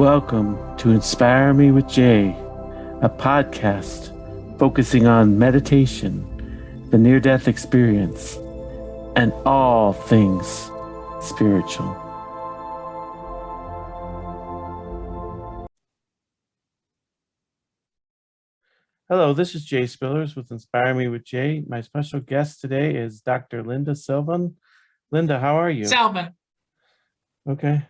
Welcome to Inspire Me with Jay, a podcast focusing on meditation, the near-death experience, and all things spiritual. Hello, this is Jay Spillers with Inspire Me with Jay. My special guest today is Dr. Linda Salvin. Linda, how are you? Salvin. Okay.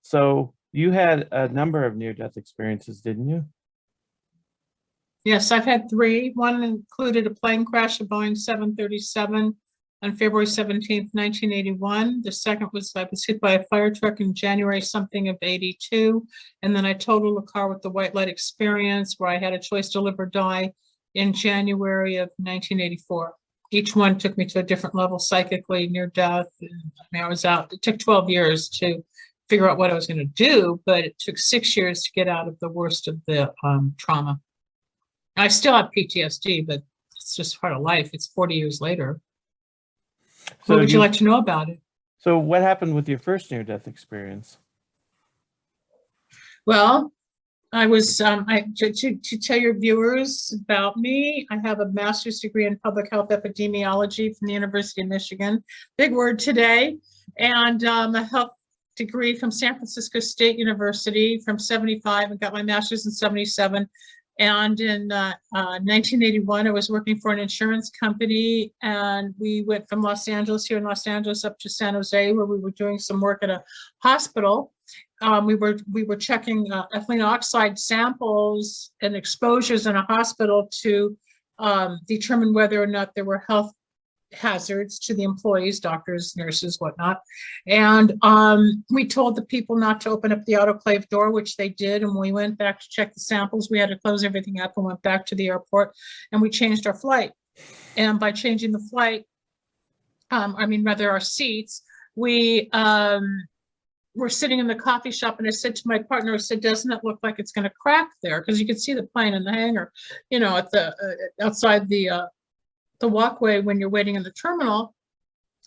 So you had a number of near-death experiences, didn't you? Yes, I've had three. One included a plane crash, a Boeing 737 on February 17th, 1981. The second was I was hit by a fire truck in January something of 82. And then I totaled a car with the white light experience where I had a choice to live or die in January of 1984. Each one took me to a different level psychically, near death. I was out. It took 12 years to figure out what I was going to do, but it took 6 years to get out of the worst of the trauma. I still have PTSD, but it's just part of life. It's 40 years later. So what would you like to know about it? So what happened with your first near-death experience? Well, I was, to tell your viewers about me, I have a master's degree in public health epidemiology from the University of Michigan. Big word today. And a health degree from San Francisco State University from 75 and got my master's in 77. And in 1981, I was working for an insurance company, and we went from Los Angeles, here in Los Angeles, up to San Jose, where we were doing some work at a hospital. We were checking ethylene oxide samples and exposures in a hospital to determine whether or not there were health hazards to the employees, doctors, nurses, whatnot. And we told the people not to open up the autoclave door, which they did. And when we went back to check the samples, we had to close everything up and went back to the airport, and we changed our flight. And by changing the flight, rather our seats, we were sitting in the coffee shop, and I said to my partner, I said, doesn't it look like it's going to crack there? Because you could see the plane in the hangar, at the outside the walkway when you're waiting in the terminal.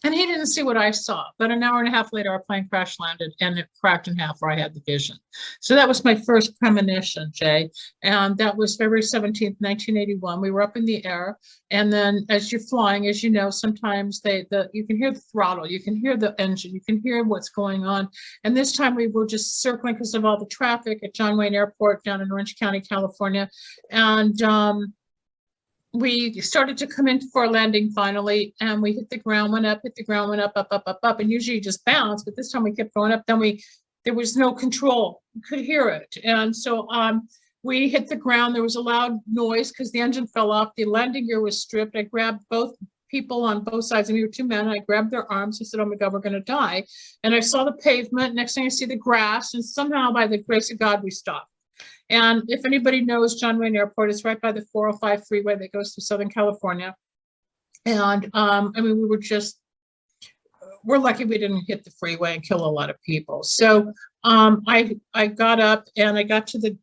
And he didn't see what I saw. But an hour and a half later, our plane crash landed and it cracked in half where I had the vision. So that was my first premonition, Jay. And that was February 17th, 1981. We were up in the air. And then as you're flying, as you know, sometimes you can hear the throttle, you can hear the engine, you can hear what's going on. And this time we were just circling because of all the traffic at John Wayne Airport down in Orange County, California. And we started to come into for a landing finally, and we hit the ground, went up, hit the ground, went up, up, up, up, up, and usually you just bounce, but this time we kept going up. Then there was no control. You could hear it. And so we hit the ground. There was a loud noise because the engine fell off. The landing gear was stripped. I grabbed both people on both sides, and we were two men, and I grabbed their arms. I said, oh my God, we're going to die. And I saw the pavement. Next thing I see the grass, and somehow by the grace of God, we stopped. And if anybody knows John Wayne Airport, it's right by the 405 freeway that goes to Southern California. And we're lucky we didn't hit the freeway and kill a lot of people. So I got up and I got to the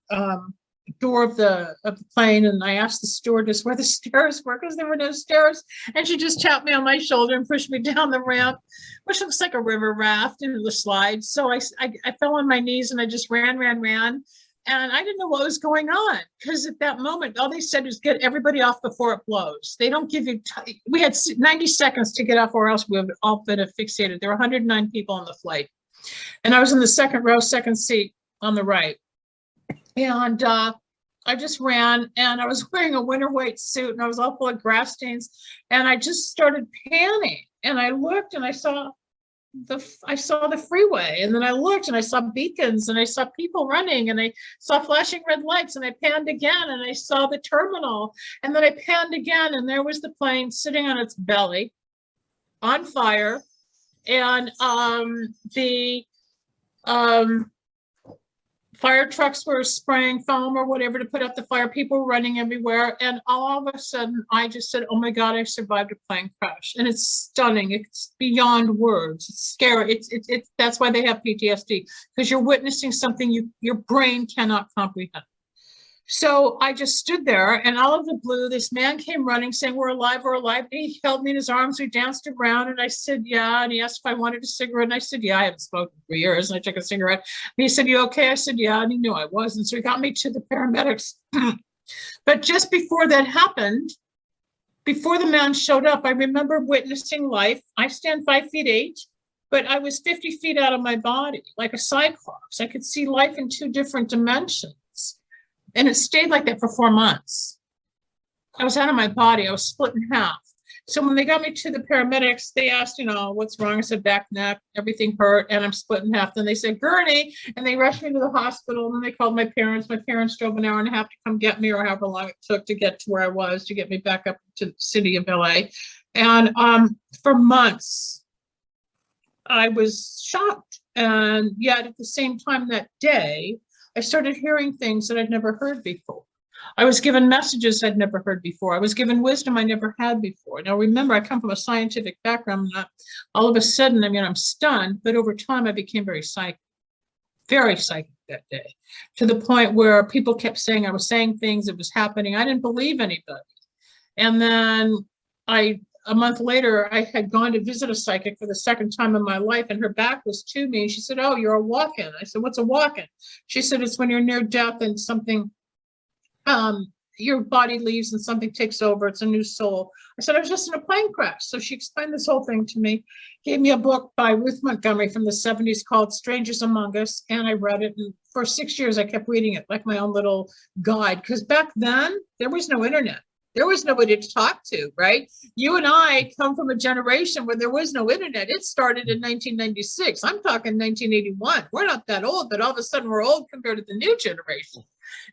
door of the plane, and I asked the stewardess where the stairs were because there were no stairs. And she just tapped me on my shoulder and pushed me down the ramp, which looks like a river raft into the slide. So I fell on my knees and I just ran. And I didn't know what was going on, because at that moment, all they said was get everybody off before it blows. They don't give you we had 90 seconds to get off, or else we would have all been asphyxiated. There were 109 people on the flight. And I was in the second row, second seat on the right. And I just ran, and I was wearing a winter white suit, and I was all full of grass stains. And I just started panicking. And I looked, and I saw the freeway, and then I looked and I saw beacons, and I saw people running, and I saw flashing red lights, and I panned again and I saw the terminal, and then I panned again, and there was the plane sitting on its belly on fire. And the fire trucks were spraying foam or whatever to put out the fire. People were running everywhere. And all of a sudden, I just said, oh my God, I survived a plane crash. And it's stunning. It's beyond words. It's scary. That's why they have PTSD, because you're witnessing something your brain cannot comprehend. So I just stood there, and out of the blue, this man came running saying, we're alive, we're alive. And he held me in his arms. We danced around, and I said, yeah. And he asked if I wanted a cigarette. And I said, yeah, I haven't smoked in 3 years. And I took a cigarette. And he said, you okay? I said, yeah. And he knew I wasn't. So he got me to the paramedics. But just before that happened, before the man showed up, I remember witnessing life. I stand 5'8", but I was 50 feet out of my body, like a cyclops. I could see life in 2 different dimensions. And it stayed like that for 4 months. I was out of my body. I was split in half. So when they got me to the paramedics, they asked, what's wrong? I said, back, neck, everything hurt, and I'm split in half. Then they said, gurney, and they rushed me to the hospital. And then they called my parents. My parents drove an hour and a half to come get me, or however long it took to get to where I was, to get me back up to the city of LA. And for months, I was shocked. And yet at the same time that day, I started hearing things that I'd never heard before. I was given messages I'd never heard before. I was given wisdom I never had before. Now, remember, I come from a scientific background. All of a sudden, I'm stunned, but over time, I became very psychic that day, to the point where people kept saying I was saying things, it was happening. I didn't believe anybody. And then a month later, I had gone to visit a psychic for the second time in my life, and her back was to me. And she said, oh, you're a walk-in. I said, what's a walk-in? She said, it's when you're near death and something, your body leaves and something takes over. It's a new soul. I said, I was just in a plane crash. So she explained this whole thing to me, gave me a book by Ruth Montgomery from the 70s called Strangers Among Us. And I read it. And for 6 years, I kept reading it like my own little guide. Because back then, there was no internet. There was nobody to talk to, right? You and I come from a generation where there was no internet. It started in 1996. I'm talking 1981. We're not that old, but all of a sudden we're old compared to the new generation.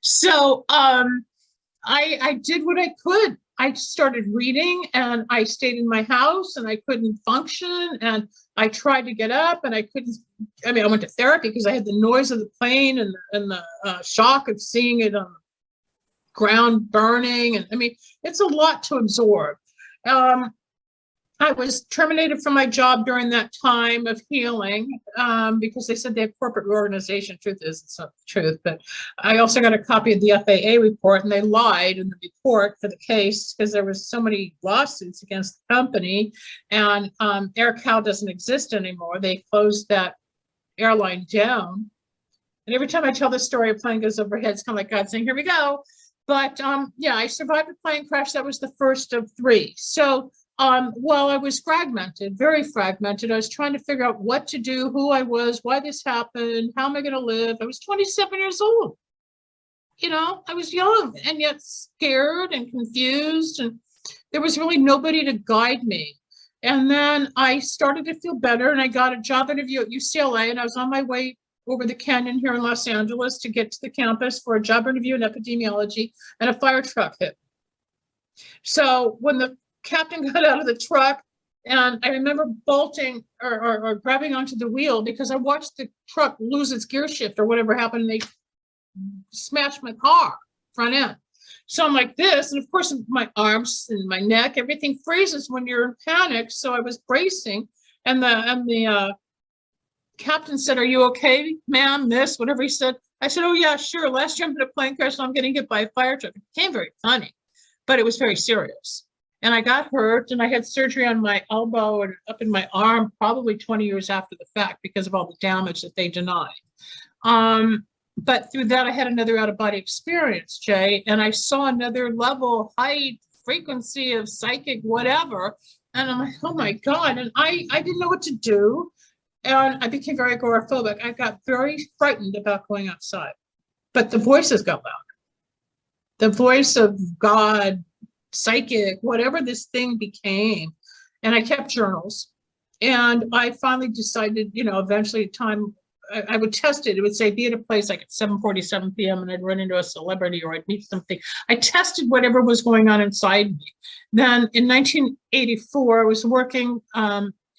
So I did what I could. I started reading, and I stayed in my house, and I couldn't function, and I tried to get up, and I couldn't. I went to therapy because I had the noise of the plane and the shock of seeing it on ground burning. And it's a lot to absorb. I was terminated from my job during that time of healing because they said they have corporate reorganization. Truth is, it's not the truth. But I also got a copy of the FAA report, and they lied in the report for the case because there was so many lawsuits against the company. And AirCal doesn't exist anymore. They closed that airline down. And every time I tell this story, a plane goes overhead. It's kind of like God saying, here we go. But I survived a plane crash. That was the first of 3. So while I was fragmented, very fragmented, I was trying to figure out what to do, who I was, why this happened, how am I going to live? I was 27 years old. I was young and yet scared and confused, and there was really nobody to guide me. And then I started to feel better, and I got a job interview at UCLA, and I was on my way over the canyon here in Los Angeles to get to the campus for a job interview in epidemiology, and a fire truck hit. So when the captain got out of the truck, and I remember bolting or grabbing onto the wheel because I watched the truck lose its gear shift or whatever happened, and they smashed my car front end. So I'm like this, and of course my arms and my neck, everything freezes when you're in panic. So I was bracing, and the captain said, are you okay, ma'am, miss, whatever he said. I said, oh yeah, sure. Last year I'm in a plane crash, and I'm getting hit by a fire truck. It became very funny, but it was very serious. And I got hurt, and I had surgery on my elbow and up in my arm probably 20 years after the fact because of all the damage that they denied. But through that, I had another out-of-body experience, Jay, and I saw another level, height, frequency of psychic, whatever. And I'm like, oh my God. And I didn't know what to do. And I became very agoraphobic. I got very frightened about going outside. But the voices got louder. The voice of God, psychic, whatever this thing became. And I kept journals. And I finally decided, eventually I would test it. It would say, be at a place like at 7:47 p.m. and I'd run into a celebrity or I'd meet something. I tested whatever was going on inside me. Then in 1984, I was working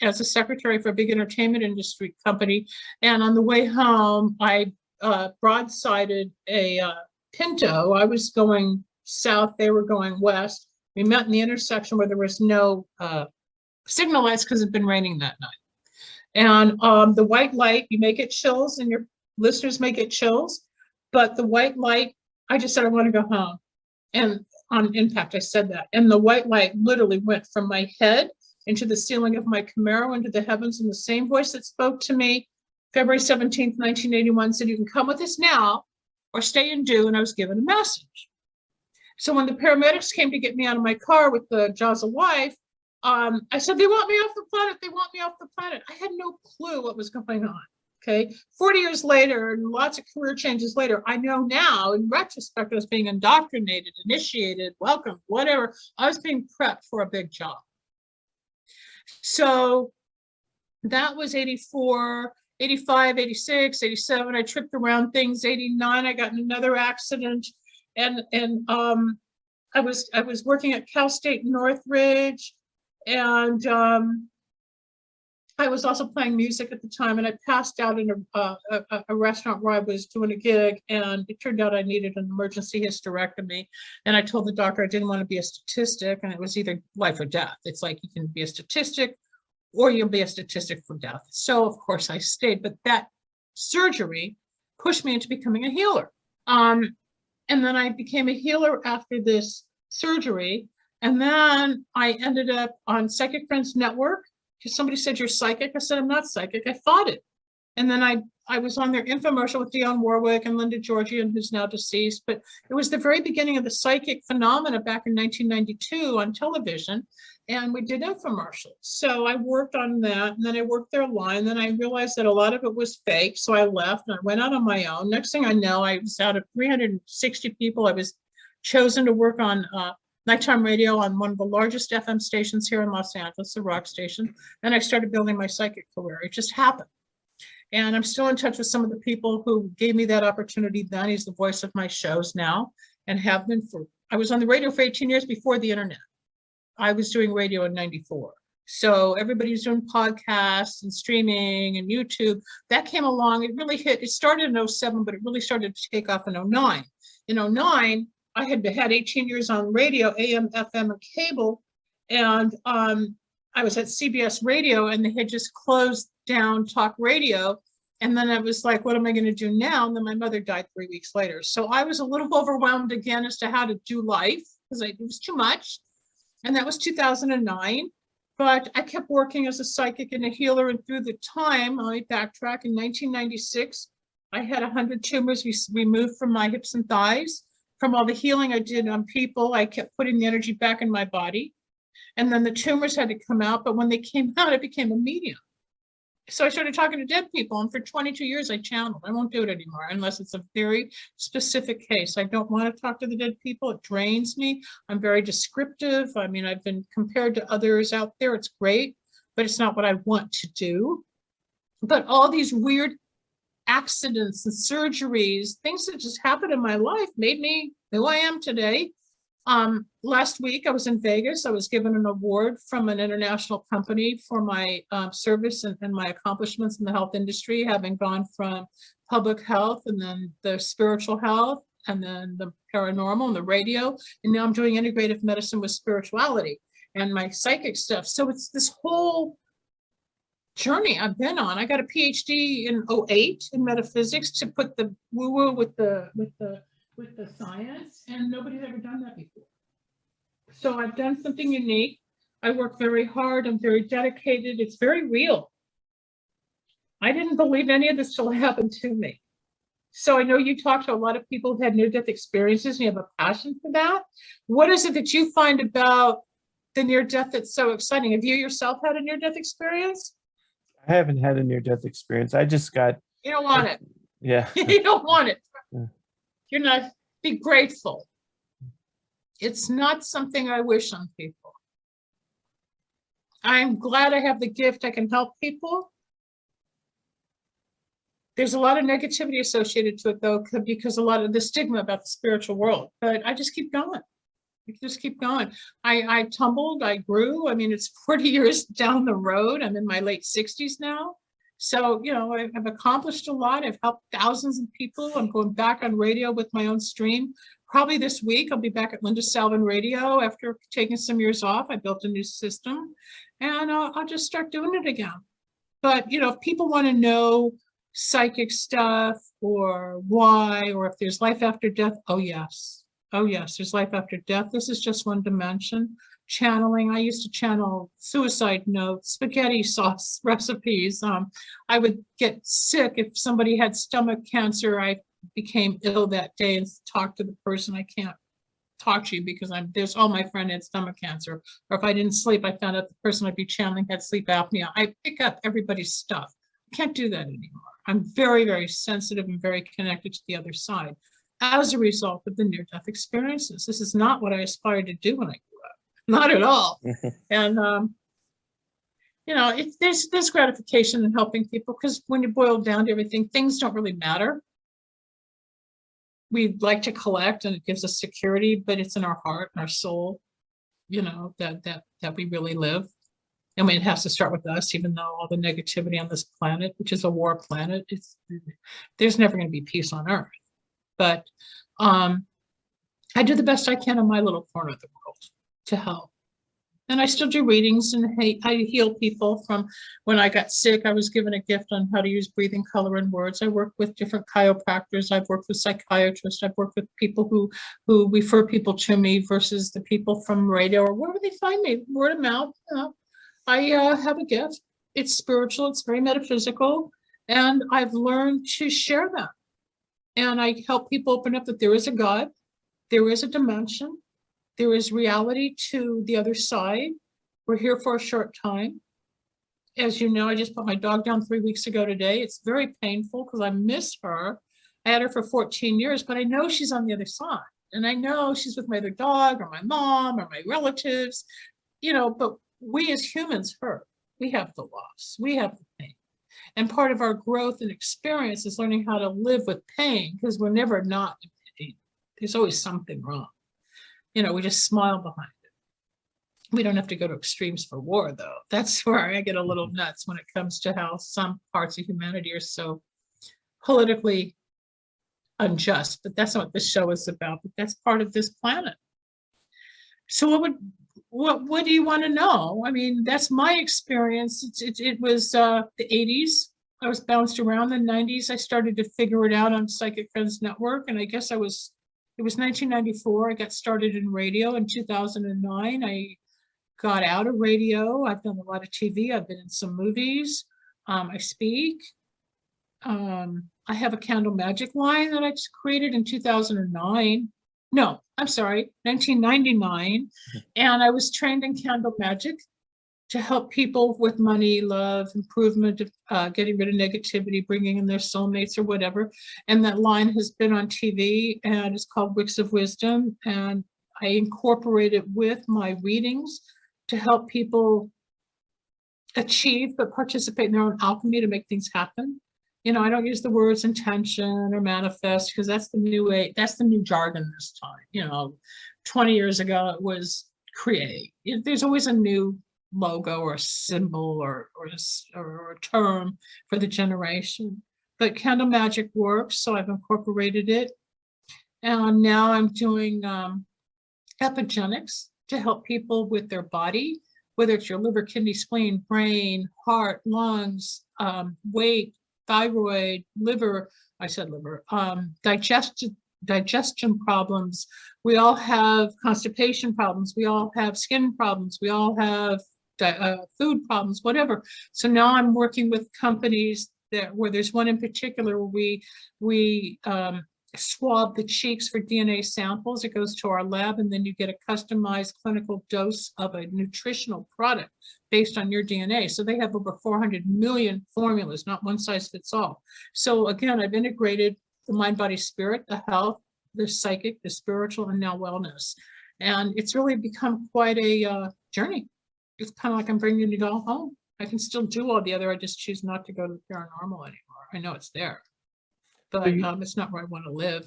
as a secretary for a big entertainment industry company. And on the way home, I broadsided a Pinto. I was going south, they were going west. We met in the intersection where there was no signal lights because it had been raining that night. And the white light, you may get chills, and your listeners may get chills, but the white light I just said, I want to go home. And on impact, I said that. And the white light literally went from my head into the ceiling of my Camaro, into the heavens, and the same voice that spoke to me February 17th, 1981 said, you can come with us now or stay and do. And I was given a message. So when the paramedics came to get me out of my car with the Jaza wife, I said, they want me off the planet. They want me off the planet. I had no clue what was going on. Okay. 40 years later, and lots of career changes later, I know now in retrospect, I was being indoctrinated, initiated, welcomed, whatever. I was being prepped for a big job. So that was 84, 85, 86, 87. I tripped around things. 89, I got in another accident. And I was working at Cal State Northridge, and I was also playing music at the time, and I passed out in a restaurant where I was doing a gig, and it turned out I needed an emergency hysterectomy. And I told the doctor I didn't want to be a statistic, and it was either life or death. It's like you can be a statistic or you'll be a statistic for death. So of course I stayed, but that surgery pushed me into becoming a healer. And then I became a healer after this surgery. And then I ended up on Psychic Friends Network, because somebody said, you're psychic. I said, I'm not psychic. I fought it. And then I was on their infomercial with Dionne Warwick and Linda Georgian, who's now deceased. But it was the very beginning of the psychic phenomena back in 1992 on television. And we did infomercials. So I worked on that, and then I worked their line. Then I realized that a lot of it was fake. So I left and I went out on my own. Next thing I know, I was out of 360 people. I was chosen to work on nighttime radio on one of the largest FM stations here in Los Angeles, the rock station. And I started building my psychic career. It just happened. And I'm still in touch with some of the people who gave me that opportunity then. He's the voice of my shows now, and have been I was on the radio for 18 years before the internet. I was doing radio in 94. So everybody's doing podcasts and streaming and YouTube. That came along. It really hit. It started in 07, but it really started to take off in 09. In 09, I had 18 years on radio, AM, FM, and cable. And I was at CBS Radio, and they had just closed down talk radio. And then I was like, what am I going to do now? And then my mother died 3 weeks later. So I was a little overwhelmed again as to how to do life, because it was too much. And that was 2009. But I kept working as a psychic and a healer. And through the time, I backtrack, in 1996, I had 100 tumors removed from my hips and thighs. From all the healing I did on people, I kept putting the energy back in my body. And then the tumors had to come out. But when they came out, I became a medium. So I started talking to dead people. And for 22 years, I channeled. I won't do it anymore unless it's a very specific case. I don't want to talk to the dead people. It drains me. I'm very descriptive. I mean, I've been compared to others out there. It's great, but it's not what I want to do. But all these weird accidents and surgeries, things that just happened in my life, made me who I am today. Last week, I was in Vegas. I was given an award from an international company for my service and my accomplishments in the health industry, having gone from public health and then the spiritual health and then the paranormal and the radio. And now I'm doing integrative medicine with spirituality and my psychic stuff. So it's this whole journey I've been on. I got a PhD in 08 in metaphysics to put the woo-woo with the science, and nobody's ever done that before. So I've done something unique. I work very hard. I'm very dedicated. It's very real. I didn't believe any of this till it happened to me. So I know you talk to a lot of people who've had near-death experiences, and you have a passion for that. What is it that you find about the near-death that's so exciting? Have you yourself had a near-death experience? I haven't had a near-death experience. I just got... You don't want it. Yeah. You don't want it. Yeah. You're not, be grateful. It's not something I wish on people. I'm glad I have the gift. I can help people. There's a lot of negativity associated to it, though, because a lot of the stigma about the spiritual world. But I just keep going. I just keep going. I tumbled, I grew. I mean, it's 40 years down the road. I'm in my late 60s now. So, you know, I've accomplished a lot. I've helped thousands of people. I'm going back on radio with my own stream. Probably this week, I'll be back at Linda Salvin Radio after taking some years off. I built a new system, and I'll just start doing it again. But, you know, if people want to know psychic stuff or why, or if there's life after death. Oh, yes. Oh, yes, there's life after death. This is just one dimension. Channeling. I used to channel suicide notes, spaghetti sauce recipes. I would get sick if somebody had stomach cancer. I became ill that day and talked to the person. I can't talk to you because there's all my friend had stomach cancer. Or if I didn't sleep, I found out the person I'd be channeling had sleep apnea. I pick up everybody's stuff. I can't do that anymore. I'm very, very sensitive and very connected to the other side as a result of the near-death experiences. This is not what I aspired to do when I grew up. Not at all. And, there's gratification in helping people because when you boil down to everything, things don't really matter. We like to collect and it gives us security, but it's in our heart and our soul, that we really live. I mean, it has to start with us, even though all the negativity on this planet, which is a war planet, there's never going to be peace on Earth. But I do the best I can in my little corner of the world to help. And I still do readings and I heal people from when I got sick. I was given a gift on how to use breathing, color, and words. I work with different chiropractors. I've worked with psychiatrists. I've worked with people who refer people to me versus the people from radio or wherever they find me, word of mouth. I have a gift. It's spiritual. It's very metaphysical. And I've learned to share that. And I help people open up that there is a God. There is a dimension. There is reality to the other side. We're here for a short time. As you know, I just put my dog down 3 weeks ago today. It's very painful because I miss her. I had her for 14 years, but I know she's on the other side. And I know she's with my other dog or my mom or my relatives, but we as humans hurt. We have the loss. We have the pain. And part of our growth and experience is learning how to live with pain because we're never not in pain. There's always something wrong. We just smile behind it. We don't have to go to extremes for war, though. That's where I get a little nuts when it comes to how some parts of humanity are so politically unjust. But that's not what this show is about. But that's part of this planet. So what do you want to know? I mean, that's my experience. It was the 80s. I was bounced around the 90s. I started to figure it out on Psychic Friends Network. And I guess it was 1994. I got started in radio in 2009. I got out of radio. I've done a lot of TV. I've been in some movies. I speak. I have a candle magic line that I just created in 2009. No, I'm sorry, 1999. And I was trained in candle magic to help people with money, love, improvement, getting rid of negativity, bringing in their soulmates or whatever. And that line has been on TV and it's called Wicks of Wisdom. And I incorporate it with my readings to help people achieve but participate in their own alchemy to make things happen. I don't use the words intention or manifest because that's the new way, that's the new jargon this time. 20 years ago it was create. There's always a new logo or a symbol or a term for the generation. But candle magic works, so I've incorporated it. And now I'm doing epigenetics to help people with their body, whether it's your liver, kidney, spleen, brain, heart, lungs, weight, thyroid, liver, I said liver, digestion problems. We all have constipation problems. We all have skin problems. We all have food problems, whatever. So now I'm working with companies where there's one in particular where we swab the cheeks for DNA samples. It goes to our lab, and then you get a customized clinical dose of a nutritional product based on your DNA. So they have over 400 million formulas, not one size fits all. So again, I've integrated the mind, body, spirit, the health, the psychic, the spiritual, and now wellness. And it's really become quite a journey. It's kind of like I'm bringing it all home. I can still do all the other, I just choose not to go to the paranormal anymore. I know it's there, but it's not where I want to live.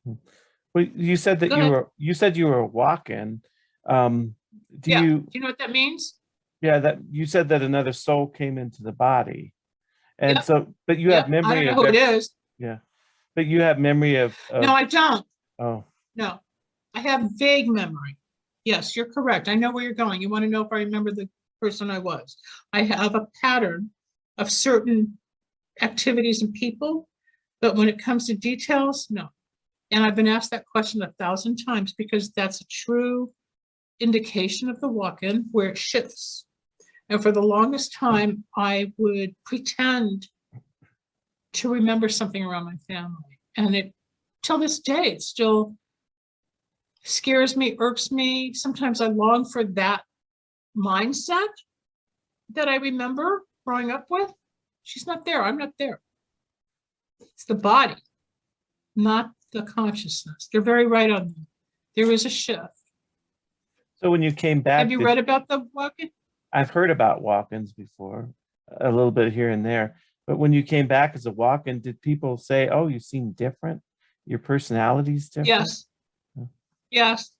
Well, you said that you were walking. Do you know what that means? Yeah, that you said that another soul came into the body, and so, but you have memory I don't know who it is. Yeah, but you have memory of. No, I don't. Oh. No, I have vague memory. Yes, you're correct. I know where you're going. You want to know if I remember the person I was. I have a pattern of certain activities and people, but when it comes to details, no. And I've been asked that question 1,000 times because that's a true indication of the walk-in where it shifts. And for the longest time, I would pretend to remember something around my family. And it, till this day, it still scares me, irks me. Sometimes I long for that mindset that I remember growing up with. She's not there. I'm not there. It's the body, not the consciousness. They're very right on that. There is a shift. So when you came back, Have you read about the walk-in? I've heard about walk-ins before, a little bit here and there. But when you came back as a walk-in, did people say, "Oh, you seem different. Your personality's different"? Yes. Yes.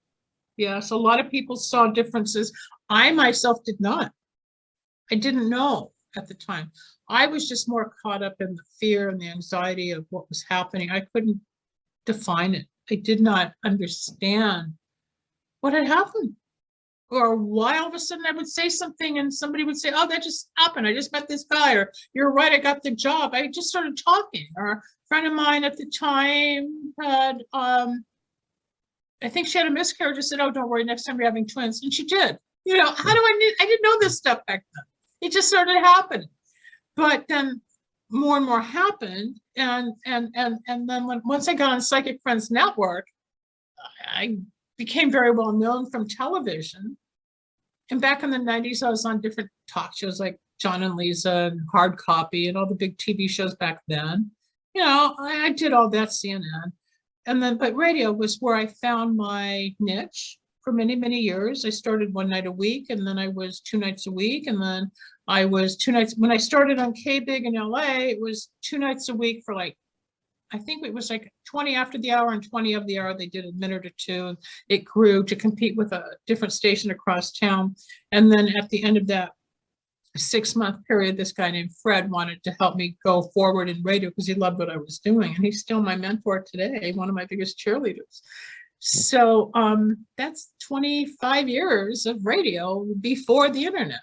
Yes. A lot of people saw differences. I myself did not. I didn't know at the time. I was just more caught up in the fear and the anxiety of what was happening. I couldn't define it. I did not understand what had happened or why all of a sudden I would say something and somebody would say, "Oh, that just happened. I just met this guy," or "You're right, I got the job." I just started talking. Or a friend of mine at the time had, I think she had a miscarriage. I said, "Oh, don't worry, next time you're having twins." And she did. You know, I didn't know this stuff back then. It just started happening. But then more and more happened. And then once I got on Psychic Friends Network, I became very well known from television. And back in the 90s, I was on different talk shows like John and Lisa and Hard Copy and all the big TV shows back then. You know, I did all that, CNN. And then, but radio was where I found my niche for many, many years. I started one night a week, and then I was 2 nights a week. And then I was 2 nights, when I started on K-Big in LA, it was 2 nights a week for like, I think it was like 20 after the hour and 20 of the hour. They did a minute or two. And it grew to compete with a different station across town. And then at the end of that 6-month period, this guy named Fred wanted to help me go forward in radio because he loved what I was doing. And he's still my mentor today, one of my biggest cheerleaders. So that's 25 years of radio before the internet.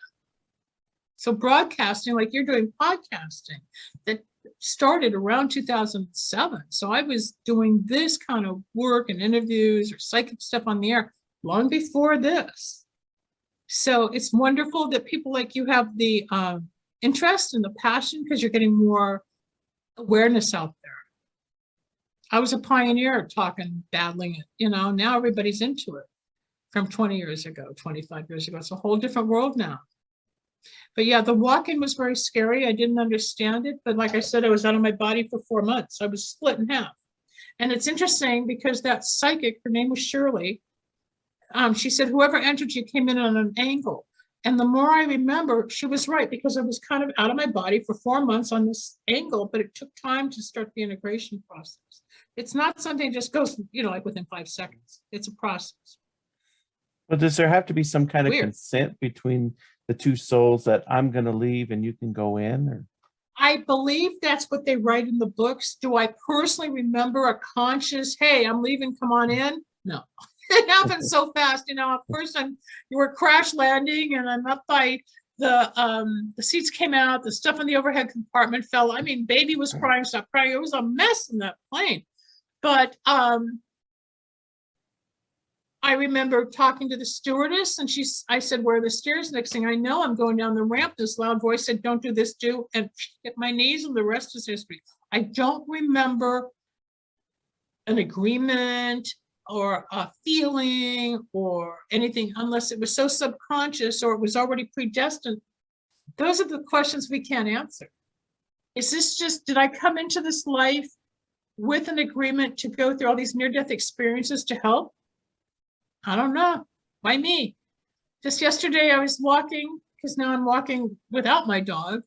So broadcasting, like you're doing podcasting, that started around 2007. So I was doing this kind of work and interviews or psychic stuff on the air long before this. So it's wonderful that people like you have the interest and the passion because you're getting more awareness out there. I was a pioneer talking, battling it, you know, now everybody's into it from 20 years ago, 25 years ago. It's a whole different world now. But yeah, the walk-in was very scary. I didn't understand it. But like I said, I was out of my body for 4 months. I was split in half. And it's interesting because that psychic, her name was Shirley, she said, whoever entered you came in on an angle. And the more I remember, she was right because I was kind of out of my body for 4 months on this angle, but it took time to start the integration process. It's not something that just goes, you know, like within 5 seconds. It's a process. But does there have to be some kind of Weird. consent between the two souls that I'm going to leave and you can go in? Or? I believe that's what they write in the books. Do I personally remember a conscious, hey, I'm leaving, come on in? No. It happened so fast. You know, at first you were crash landing and I'm up by the seats came out, the stuff in the overhead compartment fell. I mean, baby was crying, stopped crying. It was a mess in that plane. But I remember talking to the stewardess and I said, where are the stairs? Next thing I know, I'm going down the ramp. This loud voice said, don't do this, do, and hit my knees, and the rest is history. I don't remember an agreement or a feeling or anything unless it was so subconscious or it was already predestined. Those are the questions we can't answer. Is this just, did I come into this life with an agreement to go through all these near-death experiences to help? I don't know. Why me? Just yesterday I was walking, because now I'm walking without my dog,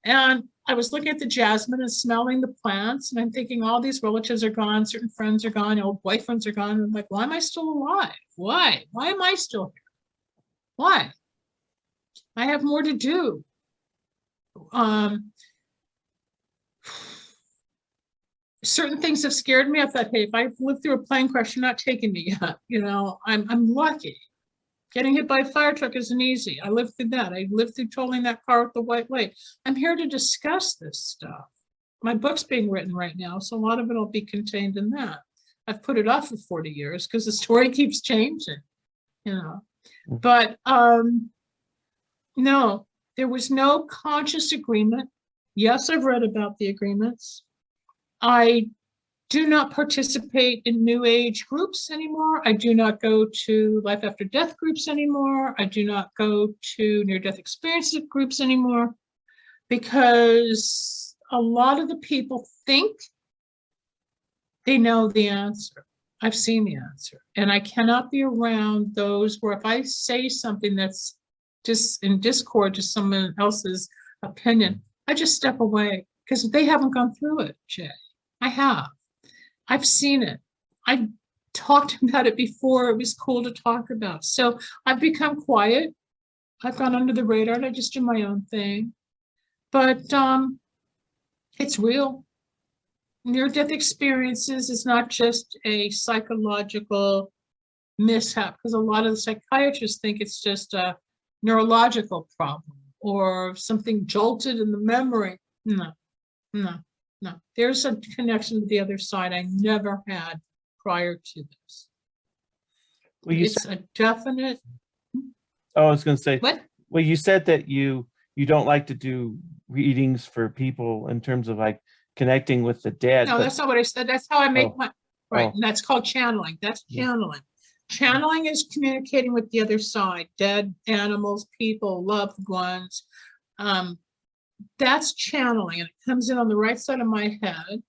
and I was looking at the jasmine and smelling the plants, and I'm thinking all these relatives are gone, certain friends are gone, old boyfriends are gone. And I'm like, why am I still alive? Why? Why am I still here? Why? I have more to do. Certain things have scared me. I thought, hey, if I lived through a plane crash, you're not taking me yet. You know, I'm lucky. Getting hit by a fire truck isn't easy. I lived through that. I lived through totaling that car with the white light. I'm here to discuss this stuff. my book's being written right now, so a lot of it will be contained in that. I've put it off for 40 years because the story keeps changing, you know. But no, there was no conscious agreement. Yes, I've read about the agreements. I do not participate in New Age groups anymore. I do not go to life after death groups anymore. I do not go to near-death experience groups anymore, because a lot of the people think they know the answer. I've seen the answer, and I cannot be around those where if I say something that's just in discord to someone else's opinion, I just step away because they haven't gone through it, Jay. I have. I've seen it. I talked about it before. It was cool to talk about. So I've become quiet. I've gone under the radar and I just do my own thing. But it's real. Near-death experiences is not just a psychological mishap, because a lot of the psychiatrists think it's just a neurological problem or something jolted in the memory. No, no, no. There's a connection to the other side I never had prior to this. Well, It's a definite. Oh, I was going to say, What? well, you said that you don't like to do readings for people in terms of like connecting with the dead. No, but that's not what I said. That's how I make Oh. my, right. Oh. And that's called channeling. That's Yeah. channeling. Channeling is communicating with the other side, dead animals, people, loved ones. That's channeling, and it comes in on the right side of my head.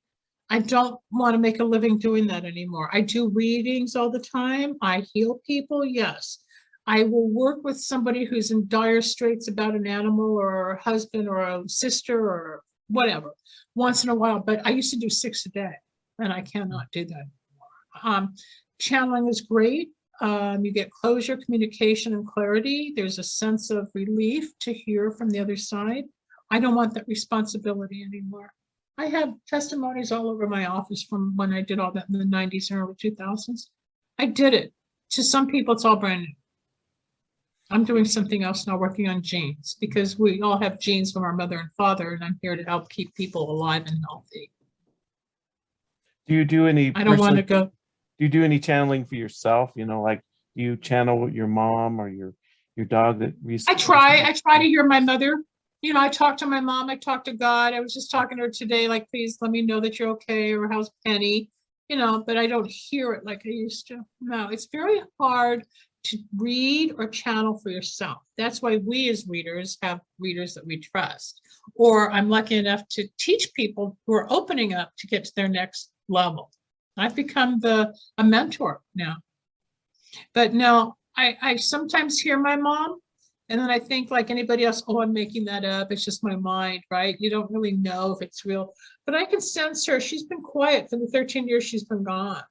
I don't want to make a living doing that anymore. I do readings all the time. I heal people, yes. I will work with somebody who's in dire straits about an animal or a husband or a sister or whatever once in a while, but I used to do 6 a day, and I cannot do that anymore. Channeling is great. You get closure, communication, and clarity. There's a sense of relief to hear from the other side. I don't want that responsibility anymore. I have testimonies all over my office from when I did all that in the 90s and early 2000s. I did it. To some people, it's all brand new. I'm doing something else now, working on genes, because we all have genes from our mother and father, and I'm here to help keep people alive and healthy. Do you do any? I don't want to go. Do you do any channeling for yourself? You know, like do you channel your mom or your dog that recently? I try to hear my mother. You know, I talk to my mom, I talk to God. I was just talking to her today, like, please let me know that you're okay, or how's Penny, you know, but I don't hear it like I used to. No, it's very hard to read or channel for yourself. That's why we as readers have readers that we trust, or I'm lucky enough to teach people who are opening up to get to their next level. I've become a mentor now. But no, I sometimes hear my mom, and then I think like anybody else, oh, I'm making that up. It's just my mind, right? You don't really know if it's real. But I can sense her. She's been quiet for the 13 years she's been gone.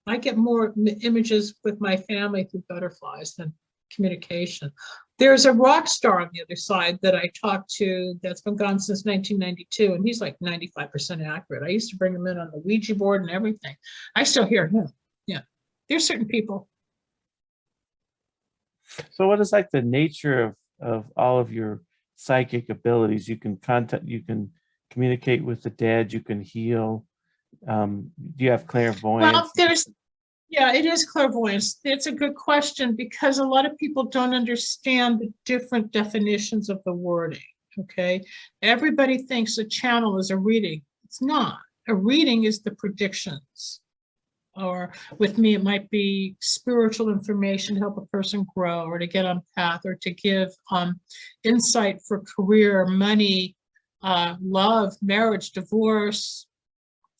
I get more images with my family through butterflies than communication. There's a rock star on the other side that I talked to that's been gone since 1992, and he's like 95% accurate. I used to bring him in on the Ouija board and everything. I still hear him. Yeah, there's certain people. So what is like the nature of all of your psychic abilities? You can communicate with the dead, you can heal. Do you have clairvoyance? Well, yeah, it is clairvoyance. It's a good question, because a lot of people don't understand the different definitions of the wording, okay? Everybody thinks a channel is a reading. It's not. A reading is the predictions. Or with me, it might be spiritual information to help a person grow, or to get on path, or to give insight for career, money, love, marriage, divorce,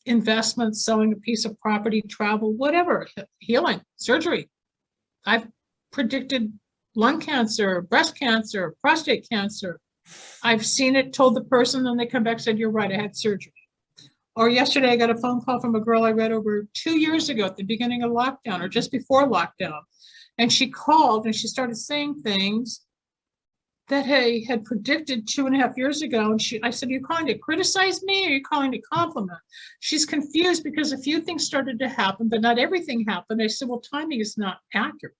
investments, selling a piece of property, travel, whatever, healing, surgery. I've predicted lung cancer, breast cancer, prostate cancer. I've seen it, told the person, and they come back and said, you're right, I had surgery. Or yesterday, I got a phone call from a girl I read over 2 years ago at the beginning of lockdown, or just before lockdown. And she called and she started saying things that I had predicted 2.5 years ago. And I said, are you calling to criticize me, or are you calling to compliment? She's confused because a few things started to happen, but not everything happened. I said, well, timing is not accurate.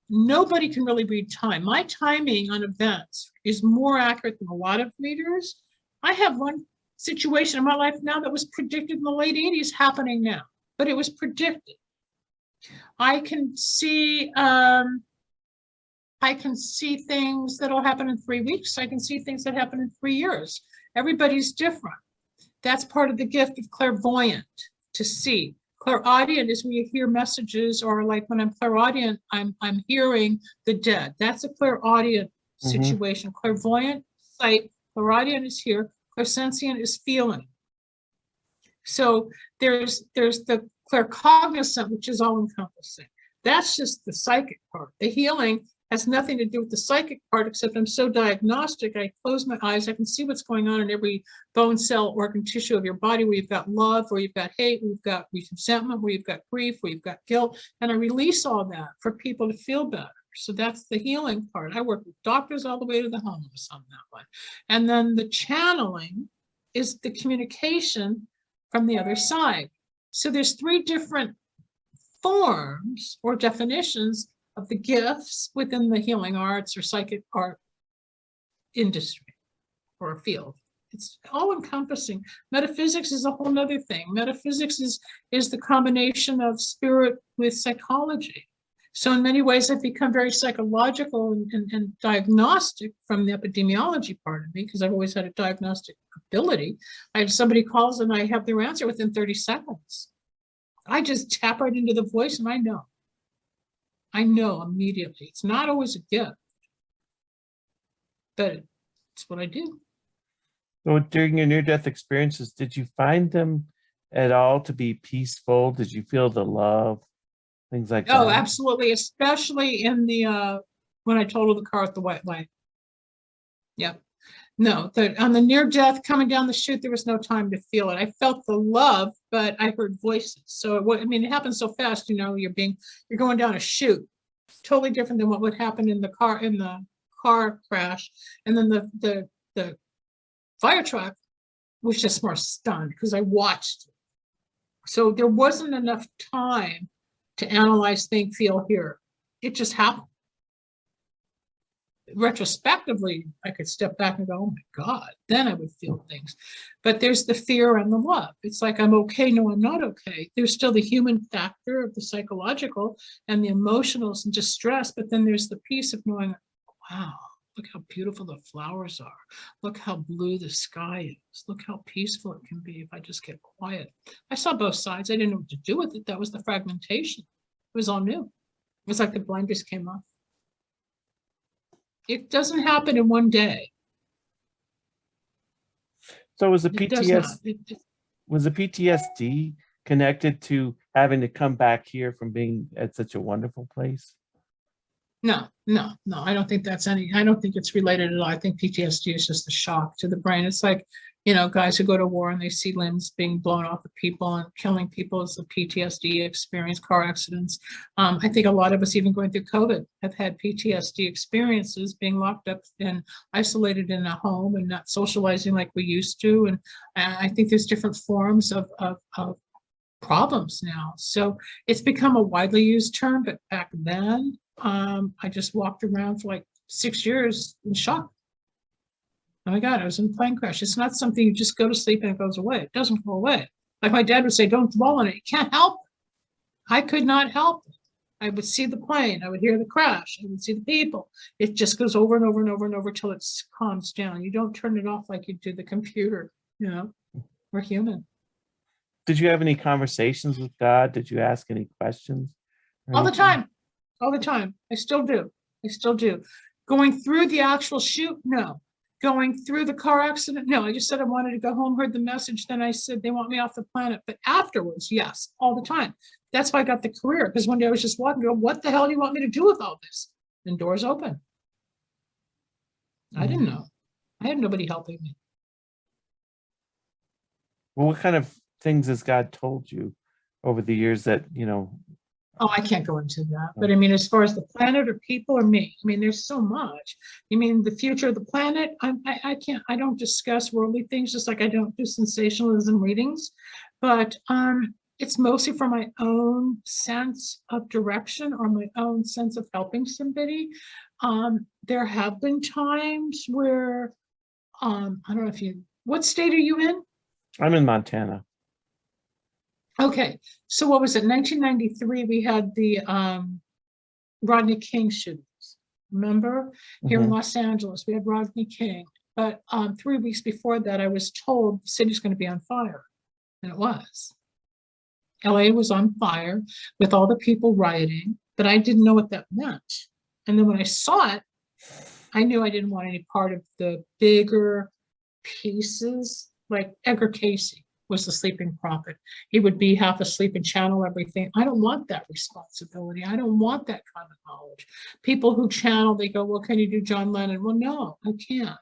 Nobody can really read time. My timing on events is more accurate than a lot of readers. I have one situation in my life now that was predicted in the late 80s happening now, but it was predicted. I can see things that'll happen in 3 weeks. I can see things that happen in 3 years. Everybody's different. That's part of the gift of clairvoyant, to see. Clairaudient is when you hear messages, or like when I'm clairaudient, I'm hearing the dead. That's a clairaudient situation. Clairvoyant, sight. Clairaudient is here. Clairsentient is feeling. So there's the claircognizant, which is all encompassing. That's just the psychic part. The healing has nothing to do with the psychic part, except I'm so diagnostic. I close my eyes, I can see what's going on in every bone, cell, organ, tissue of your body, where you've got love, where you've got hate, where you've got resentment, where you've got grief, where you've got guilt, and I release all that for people to feel better. So that's the healing part. I work with doctors all the way to the homeless on that one. And then the channeling is the communication from the other side. So there's 3 different forms or definitions of the gifts within the healing arts or psychic art industry or field. It's all encompassing. Metaphysics is a whole nother thing. Metaphysics is the combination of spirit with psychology. So in many ways, I've become very psychological and diagnostic from the epidemiology part of me, because I've always had a diagnostic ability. I have somebody calls and I have their answer within 30 seconds. I just tap right into the voice and I know. I know immediately. It's not always a gift, but it's what I do. So during your near-death experiences, did you find them at all to be peaceful? Did you feel the love, things like that? Oh, absolutely, especially in the when I totaled the car at the white light. Yep. No, on the near-death coming down the chute, there was no time to feel it. I felt the love, but I heard voices. So it happens so fast. You know, you're going down a chute, totally different than what would happen in the car crash. And then the fire truck was just more stunned because I watched it. So there wasn't enough time to analyze, think, feel, hear. It just happened. Retrospectively, I could step back and go, oh my God, then I would feel things. But there's the fear and the love. It's like, I'm okay, no, I'm not okay. There's still the human factor of the psychological and the emotional and distress, but then there's the peace of knowing, wow, look how beautiful the flowers are. Look how blue the sky is. Look how peaceful it can be if I just get quiet. I saw both sides. I didn't know what to do with it. That was the fragmentation. It was all new. It was like the blinders came off. It doesn't happen in one day. So was the PTSD connected to having to come back here from being at such a wonderful place? No, I don't think I don't think it's related at all. I think PTSD is just a shock to the brain. It's like, you know, guys who go to war and they see limbs being blown off of people and killing people. Is the PTSD experience, car accidents. I think a lot of us, even going through COVID, have had PTSD experiences, being locked up and isolated in a home and not socializing like we used to. And I think there's different forms of problems now. So it's become a widely used term, but back then, I just walked around for like 6 years in shock. Oh my God, I was in a plane crash. It's not something you just go to sleep and it goes away. It doesn't go away. Like my dad would say, don't dwell on it. You can't help it. I could not help it. I would see the plane. I would hear the crash. I would see the people. It just goes over and over and over and over till it calms down. You don't turn it off like you do the computer. You know, we're human. Did you have any conversations with God? Did you ask any questions? All the time. All the time. I still do. I still do. Going through the actual shoot, no. Going through the car accident, no. I just said I wanted to go home, heard the message, then I said they want me off the planet. But afterwards, yes, all the time. That's why I got the career, because one day I was just walking, go, what the hell do you want me to do with all this? And doors open. I didn't know. I had nobody helping me. Well, what kind of things has God told you over the years that, you know? Oh, I can't go into that. But I mean, as far as the planet or people or me, I mean, there's so much. You mean the future of the planet? I don't discuss worldly things, just like I don't do sensationalism readings. But it's mostly for my own sense of direction or my own sense of helping somebody. There have been times where, I don't know if what state are you in? I'm in Montana. Okay, so what was it? 1993, we had the Rodney King shootings. Remember? Here in Hmm. Los Angeles, we had Rodney King. But 3 weeks before that, I was told the city's going to be on fire. And it was. LA was on fire with all the people rioting, but I didn't know what that meant. And then when I saw it, I knew I didn't want any part of the bigger pieces. Like Edgar Casey was the sleeping prophet. He would be half asleep and channel everything. I don't want that responsibility. I don't want that kind of knowledge. People who channel, they go, well, can you do John Lennon? Well, no, I can't.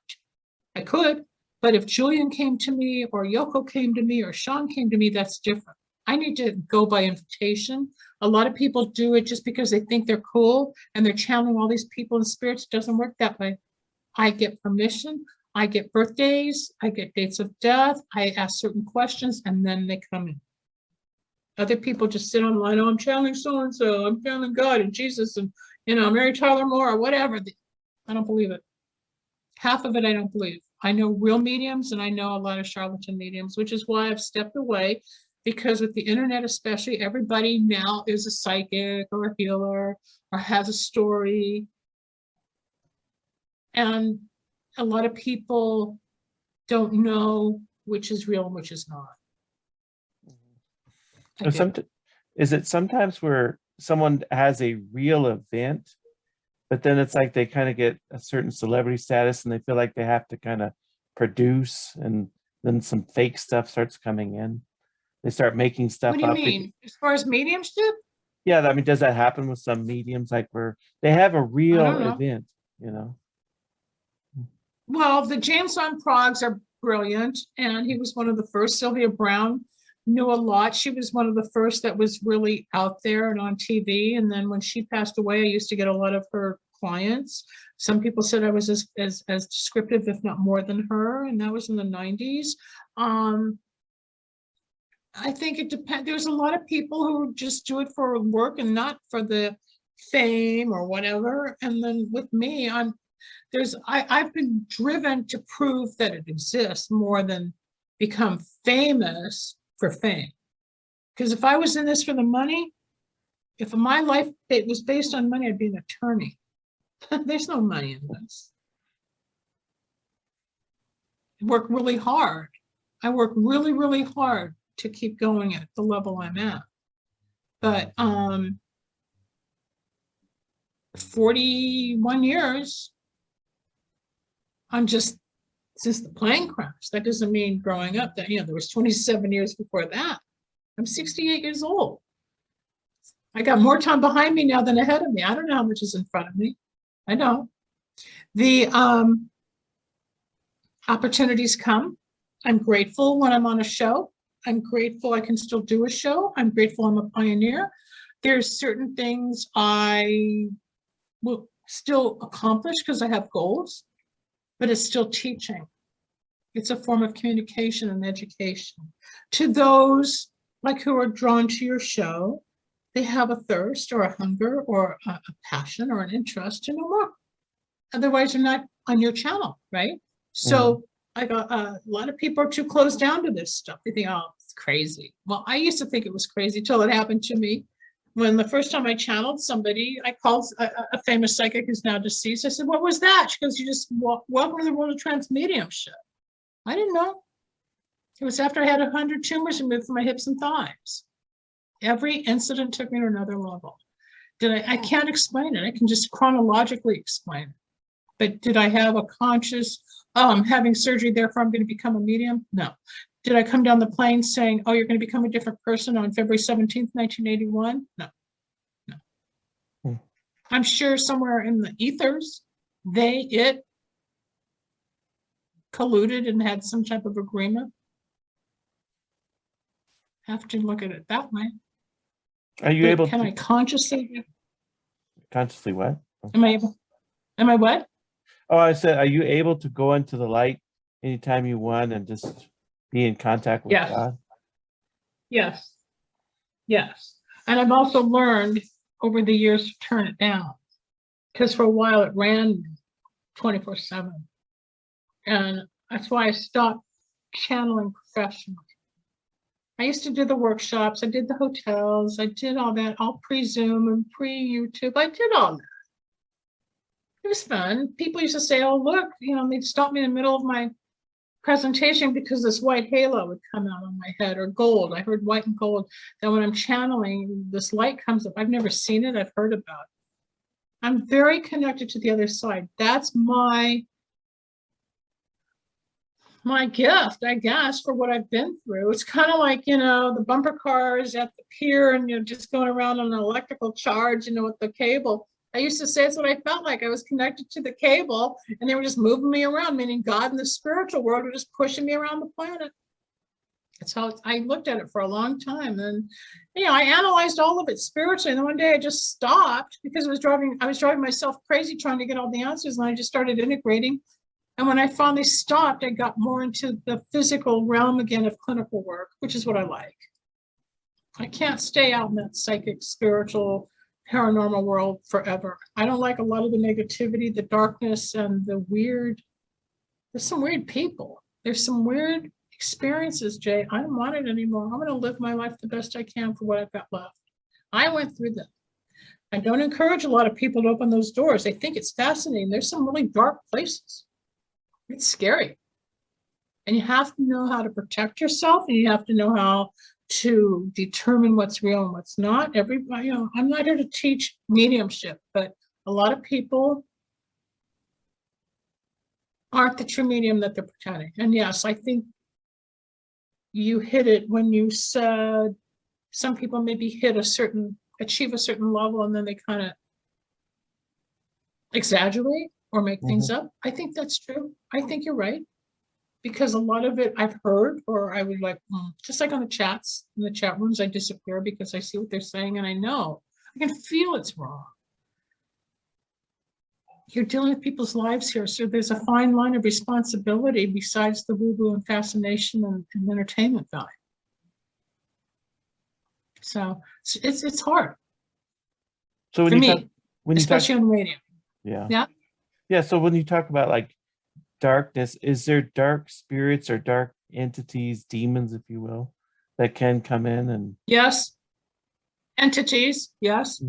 I could, but if Julian came to me or Yoko came to me or Sean came to me, that's different. I need to go by invitation. A lot of people do it just because they think they're cool and they're channeling all these people and spirits. It doesn't work that way. I get permission. I get birthdays. I get dates of death. I ask certain questions and then they come in. Other people just sit online. Oh, I'm channeling so-and-so. I'm channeling God and Jesus and, Mary Tyler Moore or whatever. I don't believe it. Half of it I don't believe. I know real mediums and I know a lot of charlatan mediums, which is why I've stepped away, because with the internet especially, everybody now is a psychic or a healer or has a story. And a lot of people don't know which is real and which is not. Is it sometimes where someone has a real event, but then it's like they kind of get a certain celebrity status and they feel like they have to kind of produce, and then some fake stuff starts coming in. They start making stuff What do you up. mean? As far as mediumship? Yeah, I mean, does that happen with some mediums, like where they have a I real don't know. event, Well, the James on Progs are brilliant, and he was one of the first. Sylvia Brown knew a lot. She was one of the first that was really out there and on TV. And then when she passed away, I used to get a lot of her clients. Some people said I was as descriptive, if not more than her, and that was in the 90s. I think it depends. There's a lot of people who just do it for work and not for the fame or whatever. And then with me, I've been driven to prove that it exists more than become famous for fame. Because if I was in this for the money, if my life it was based on money, I'd be an attorney. There's no money in this. I work really hard. I work really, really hard to keep going at the level I'm at. But 41 years, I'm just, since the plane crash. That doesn't mean growing up that, there was 27 years before that. I'm 68 years old. I got more time behind me now than ahead of me. I don't know how much is in front of me. I know. The opportunities come. I'm grateful when I'm on a show. I'm grateful I can still do a show. I'm grateful I'm a pioneer. There's certain things I will still accomplish because I have goals, but it's still teaching. It's a form of communication and education. To those like who are drawn to your show, they have a thirst or a hunger or a passion or an interest to know more. Otherwise, they're not on your channel, right? So I got a lot of people are too closed down to this stuff. They think, oh, it's crazy. Well, I used to think it was crazy till it happened to me. When the first time I channeled somebody, I called a famous psychic who's now deceased. I said, what was that? She goes, you just welcome to the world of trance mediumship. I didn't know. It was after I had 100 tumors removed from my hips and thighs. Every incident took me to another level. I can't explain it. I can just chronologically explain it. But did I have a conscious, I'm having surgery, therefore I'm going to become a medium? No. Did I come down the plane saying, oh, you're going to become a different person on February 17th, 1981? No. I'm sure somewhere in the ethers, it colluded and had some type of agreement. Have to look at it that way. Are you able can to I consciously what? Am I what? Oh, I said, are you able to go into the light anytime you want and just be in contact with God? Yes. And I've also learned over the years to turn it down, because for a while it ran 24/7. And that's why I stopped channeling professionally. I used to do the workshops, I did the hotels, I did all that, all pre-Zoom and pre-YouTube. I did all that. It was fun. People used to say, oh, look, they'd stop me in the middle of my presentation because this white halo would come out on my head, or gold. I heard white and gold. Then when I'm channeling, this light comes up. I've never seen it. I've heard about it. I'm very connected to the other side. That's my gift, I guess, for what I've been through. It's kind of like, the bumper cars at the pier and you're just going around on an electrical charge, with the cable. I used to say it's what I felt like. I was connected to the cable and they were just moving me around, meaning God and the spiritual world were just pushing me around the planet. That's how I looked at it for a long time. And, I analyzed all of it spiritually. And then one day I just stopped because I was driving myself crazy trying to get all the answers. And I just started integrating. And when I finally stopped, I got more into the physical realm again of clinical work, which is what I like. I can't stay out in that psychic, spiritual, paranormal world forever. I don't like a lot of the negativity, the darkness, and the weird. There's some weird people. There's some weird experiences, Jay. I don't want it anymore. I'm going to live my life the best I can for what I've got left. I went through them. I don't encourage a lot of people to open those doors. They think it's fascinating. There's some really dark places. It's scary. And you have to know how to protect yourself, and you have to know how to determine what's real and what's not. Everybody, I'm not here to teach mediumship, but a lot of people aren't the true medium that they're pretending. And yes, I think you hit it when you said some people maybe achieve a certain level, and then they kind of exaggerate or make things up. I think that's true. I think you're right. Because a lot of it I've heard, or I would just like on the chats, in the chat rooms, I disappear because I see what they're saying and I know. I can feel it's wrong. You're dealing with people's lives here, so there's a fine line of responsibility besides the woo-woo and fascination and entertainment value. So it's hard. So when for you me, talk, especially on radio. Yeah. So when you talk about like darkness, is there dark spirits or dark entities, demons, if you will, that can come in and? Yes. Entities. Yes.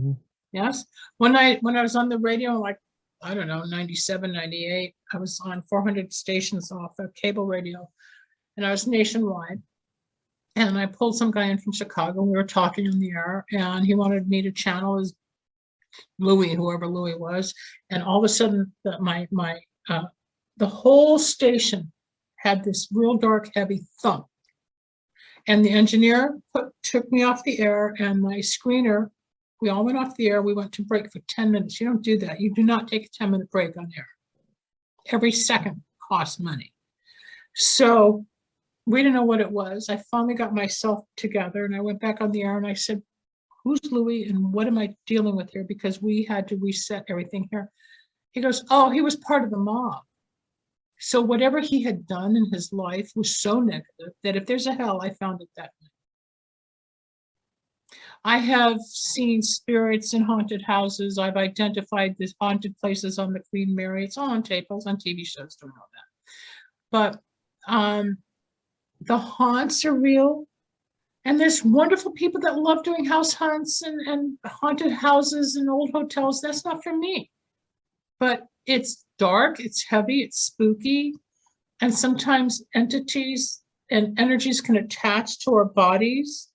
Yes. When I was on the radio, like, I don't know, 97, 98, I was on 400 stations off of cable radio, and I was nationwide. And I pulled some guy in from Chicago. We were talking on the air, and he wanted me to channel his Louis, whoever Louis was. And all of a sudden, the whole station had this real dark, heavy thump. And the engineer took me off the air, and my screener, we all went off the air. We went to break for 10 minutes. You don't do that. You do not take a 10-minute break on air. Every second costs money. So we didn't know what it was. I finally got myself together, and I went back on the air, and I said, who's Louis and what am I dealing with here? Because we had to reset everything here. He goes, oh, he was part of the mob. So whatever he had done in his life was so negative that if there's a hell, I found it that night. I have seen spirits in haunted houses. I've identified these haunted places on the Queen Mary. It's all on tape. I was on TV shows doing all that. But the haunts are real. And there's wonderful people that love doing house hunts and haunted houses and old hotels. That's not for me. But it's dark, it's heavy, it's spooky. And sometimes entities and energies can attach to our bodies.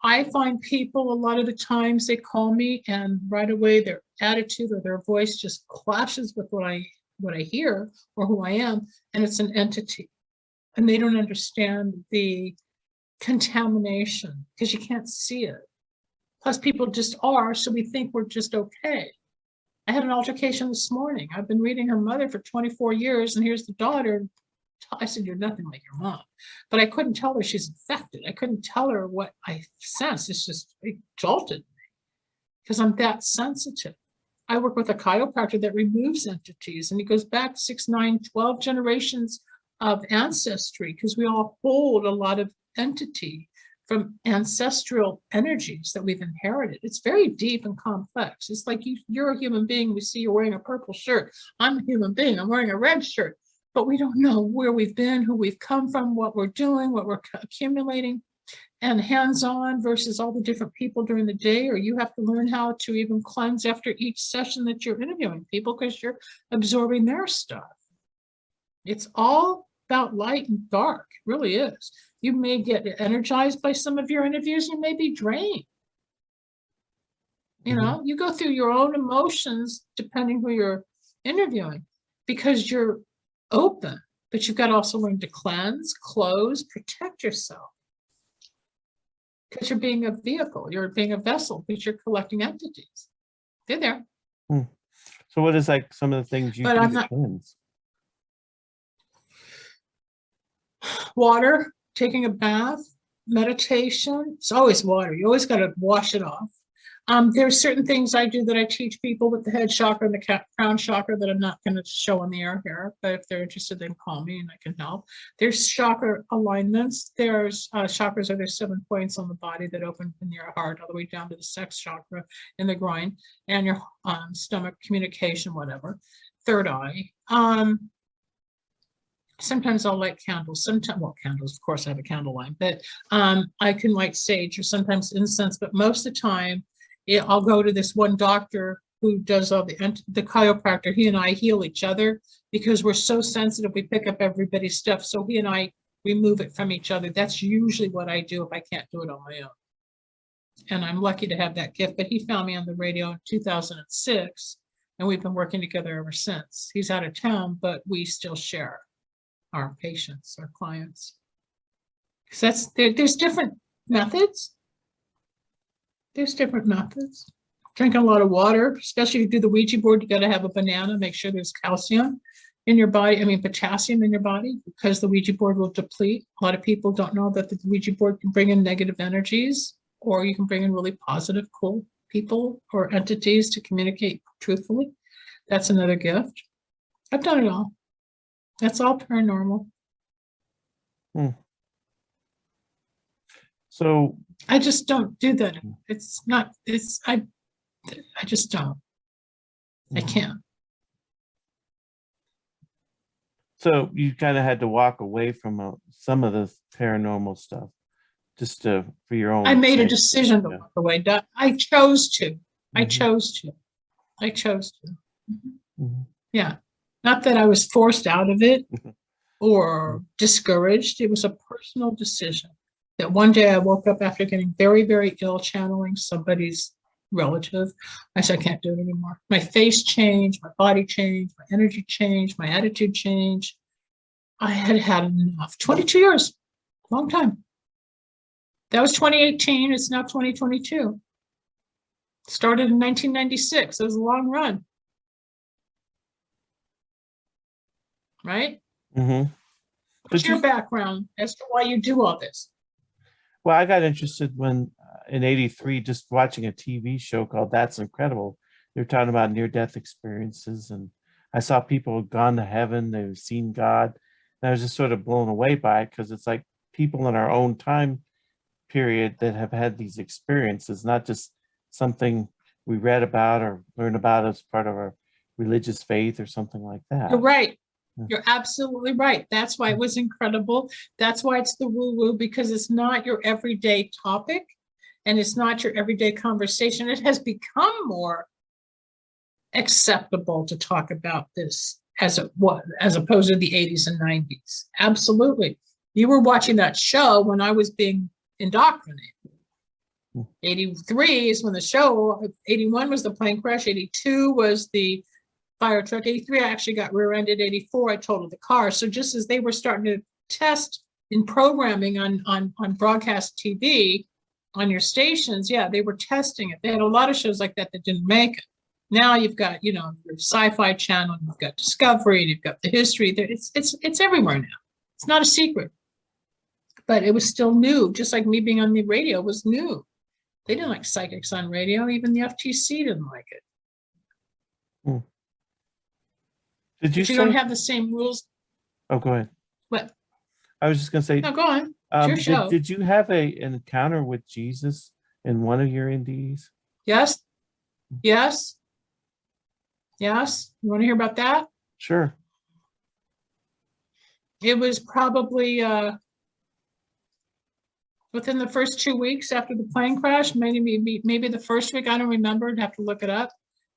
I find people, a lot of the times they call me and right away their attitude or their voice just clashes with what I hear or who I am. And it's an entity. And they don't understand the contamination because you can't see it. Plus people just are, so we think we're just okay. I had an altercation this morning. I've been reading her mother for 24 years, and here's the daughter. I said, you're nothing like your mom. But I couldn't tell her she's infected. I couldn't tell her what I sense. It jolted me because I'm that sensitive. I work with a chiropractor that removes entities, and he goes back 6, 9, 12 generations of ancestry because we all hold a lot of entity from ancestral energies that we've inherited. It's very deep and complex. It's like you're a human being. We see you're wearing a purple shirt. I'm a human being. I'm wearing a red shirt. but we don't know where we've been, who we've come from, what we're doing, what we're accumulating, and hands-on versus all the different people during the day, or you have to learn how to even cleanse after each session that you're interviewing people because you're absorbing their stuff. It's all about light and dark, it really is. You may get energized by some of your interviews, you may be drained. You know, you go through your own emotions depending who you're interviewing because you're open, but you've got to also learn to cleanse, close, protect yourself. Because you're being a vehicle, you're being a vessel, because you're collecting entities. They're there. So what is like some of the things you But do I'm to not cleanse? water, taking a bath, meditation. It's always water. You always got to wash it off. There's certain things I do that I teach people with the head chakra and the crown chakra that I'm not going to show on the air here, but if they're interested, they can call me and I can help. There's chakra alignments. There's chakras are there's 7 points on the body that open in your heart all the way down to the sex chakra in the groin and your stomach, communication, whatever. Third eye. Sometimes I'll light candles. Sometimes, well, candles, of course, I have a candle line, but I can light sage or sometimes incense. But most of the time, I'll go to this one doctor who does all the chiropractor. He and I heal each other because we're so sensitive. We pick up everybody's stuff. So he and I remove it from each other. That's usually what I do if I can't do it on my own. And I'm lucky to have that gift. But he found me on the radio in 2006, and we've been working together ever since. He's out of town, but we still share our patients, our clients. Because there's different methods. There's different methods. Drinking a lot of water, especially if you do the Ouija board, you got to have a banana, make sure there's calcium in your body, potassium in your body, because the Ouija board will deplete. A lot of people don't know that the Ouija board can bring in negative energies, or you can bring in really positive, cool people or entities to communicate truthfully. That's another gift. I've done it all. That's all paranormal. So I just don't do that. I just don't. I can't. So you kind of had to walk away from some of the paranormal stuff just for your own. I made a decision to walk away. I chose to. I chose to. Yeah. Not that I was forced out of it or discouraged. It was a personal decision that one day I woke up after getting very, very ill, channeling somebody's relative. I said, I can't do it anymore. My face changed, my body changed, my energy changed, my attitude changed. I had had enough. 22 years, long time. That was 2018. It's now 2022. Started in 1996. It was a long run. Right? What's your background as to why you do all this? Well, I got interested when in '83, just watching a TV show called That's Incredible. They were talking about near-death experiences, and I saw people had gone to heaven, they've seen God, and I was just sort of blown away by it because it's like people in our own time period that have had these experiences, not just something we read about or learn about as part of our religious faith or something like that. You're right. You're absolutely right. That's why it was incredible. That's why it's the woo-woo, because it's not your everyday topic and it's not your everyday conversation. It has become more acceptable to talk about this as opposed to the 80s and 90s. Absolutely. You were watching that show when I was being indoctrinated. 83 is when the show, 81 was the plane crash, 82 was the fire truck, 83 I actually got rear-ended, 84 I totaled the car. So just as they were starting to test in programming on broadcast TV on your stations, yeah, they were testing it. They had a lot of shows like that that didn't make it. Now you've got, your Sci-Fi Channel, you've got Discovery, you've got the history. It's everywhere now. It's not a secret, but it was still new. Just like me being on the radio was new. They didn't like psychics on radio. Even the FTC didn't like it. Did you but you don't have the same rules. Oh, go ahead. What? I was just going to say. No, go on. It's your show. Did you have an encounter with Jesus in one of your NDEs? Yes. Yes. Yes. You want to hear about that? Sure. It was probably within the first 2 weeks after the plane crash, maybe the first week, I don't remember, I'd have to look it up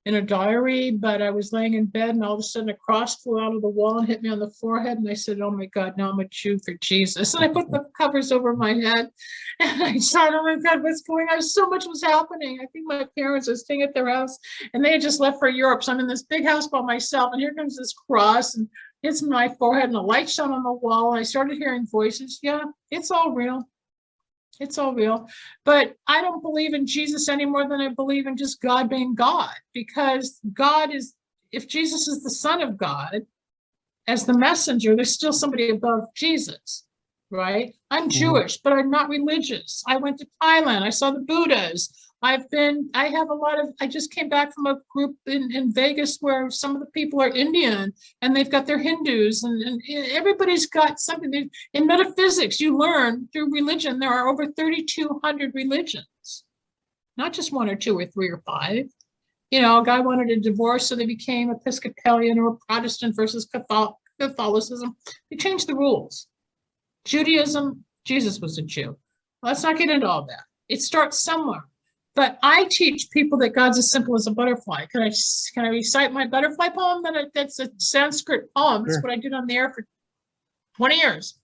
in a diary, but I was laying in bed and all of a sudden a cross flew out of the wall and hit me on the forehead. And I said, oh my God, now I'm a Jew for Jesus. And I put the covers over my head and I thought, oh my God, what's going on? So much was happening. I think my parents were staying at their house and they had just left for Europe. So I'm in this big house by myself and here comes this cross and hits my forehead and a light shone on the wall. And I started hearing voices. Yeah, it's all real. It's all real. But I don't believe in Jesus any more than I believe in just God being God, because God is, if Jesus is the Son of God, as the messenger, there's still somebody above Jesus, right? I'm Jewish, but I'm not religious. I went to Thailand. I saw the Buddhas. I just came back from a group in Vegas where some of the people are Indian and they've got their Hindus and everybody's got something. In metaphysics, you learn through religion, there are over 3,200 religions, not just one or two or three or five. You know, a guy wanted a divorce, so they became Episcopalian or Protestant versus Catholicism. They changed the rules. Judaism, Jesus was a Jew. Let's not get into all that. It starts somewhere. But I teach people that God's as simple as a butterfly. Can I recite my butterfly poem? That's a Sanskrit poem. That's what I did on the air for 20 years.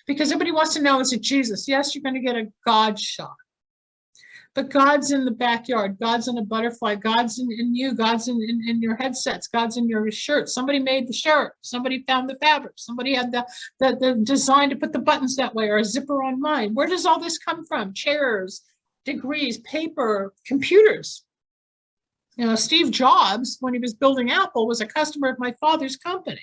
Because everybody wants to know, is it Jesus? Yes, you're going to get a God shot. But God's in the backyard. God's in a butterfly. God's in you. God's in your headsets. God's in your shirt. Somebody made the shirt. Somebody found the fabric. Somebody had the design to put the buttons that way, or a zipper on mine. Where does all this come from? Chairs, degrees, paper, computers. You know, Steve Jobs, when he was building Apple, was a customer of my father's company.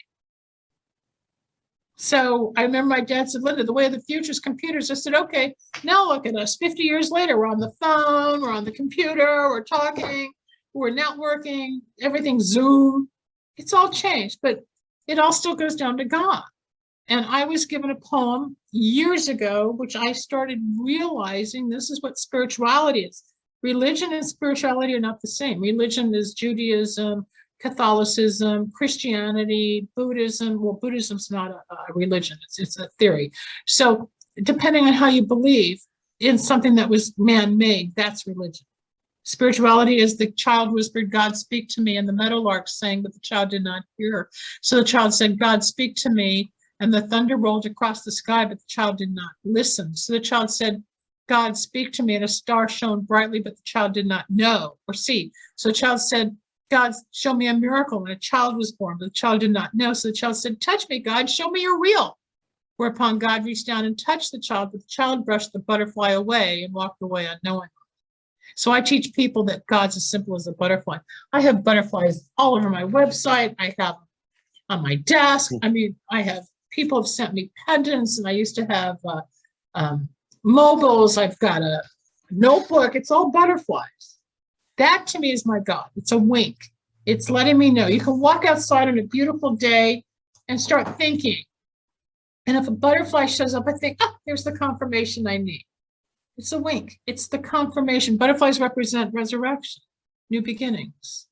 So I remember my dad said, Linda, the way of the future is computers. I said, okay, now look at us. 50 years later, we're on the phone, we're on the computer, we're talking, we're networking, everything's Zoom. It's all changed, but it all still goes down to God. And I was given a poem years ago, which I started realizing this is what spirituality is. Religion and spirituality are not the same. Religion is Judaism, Catholicism, Christianity, Buddhism. Well, Buddhism's not a religion, it's a theory. So depending on how you believe in something that was man-made, that's religion. Spirituality is the child whispered, God speak to me, and the meadowlark sang, but the child did not hear. So the child said, God speak to me, and the thunder rolled across the sky, but the child did not listen. So the child said, God speak to me, and a star shone brightly, but the child did not know or see. So the child said, God, show me a miracle, and a child was born, but the child did not know. So the child said, touch me, God, show me you're real. Whereupon God reached down and touched the child, but the child brushed the butterfly away and walked away unknowingly. So I teach people that God's as simple as a butterfly. I have butterflies all over my website. I have on my desk. I mean, people have sent me pendants, and I used to have mobiles. I've got a notebook. It's all butterflies. That to me is my God. It's a wink. It's letting me know. You can walk outside on a beautiful day and start thinking. And if a butterfly shows up, I think, oh, here's the confirmation I need. It's a wink. It's the confirmation. Butterflies represent resurrection, new beginnings.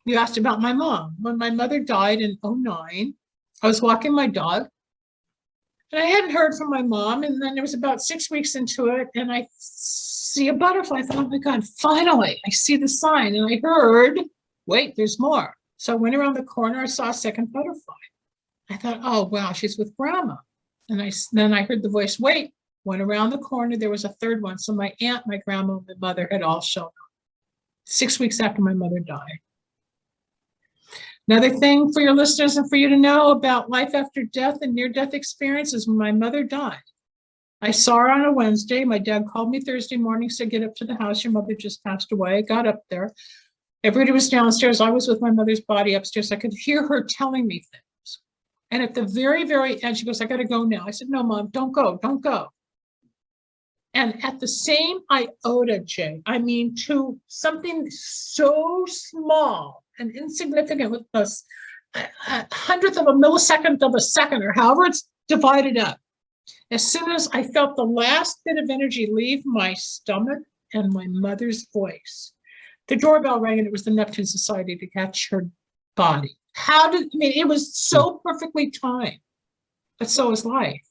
You asked about my mom. When my mother died in 2009, I was walking my dog, and I hadn't heard from my mom. And then it was about 6 weeks into it, and I see a butterfly. I thought, oh my God, finally, I see the sign. And I heard, wait, there's more. So I went around the corner, I saw a second butterfly. I thought, oh, wow, she's with grandma. And then I heard the voice, wait, went around the corner, there was a third one. So my aunt, my grandma, and my mother had all shown up 6 weeks after my mother died. Another thing for your listeners and for you to know about life after death and near-death experience is when my mother died. I saw her on a Wednesday. My dad called me Thursday morning, said, get up to the house. Your mother just passed away. I got up there. Everybody was downstairs. I was with my mother's body upstairs. I could hear her telling me things. And at the very, very end, she goes, I got to go now. I said, no, Mom, don't go, don't go. And at the same iota, Jay, I mean, to something so small and insignificant with a hundredth of a millisecond of a second, or however it's divided up. As soon as I felt the last bit of energy leave my stomach and my mother's voice, the doorbell rang, and it was the Neptune Society to catch her body. It was so perfectly timed, but so is life.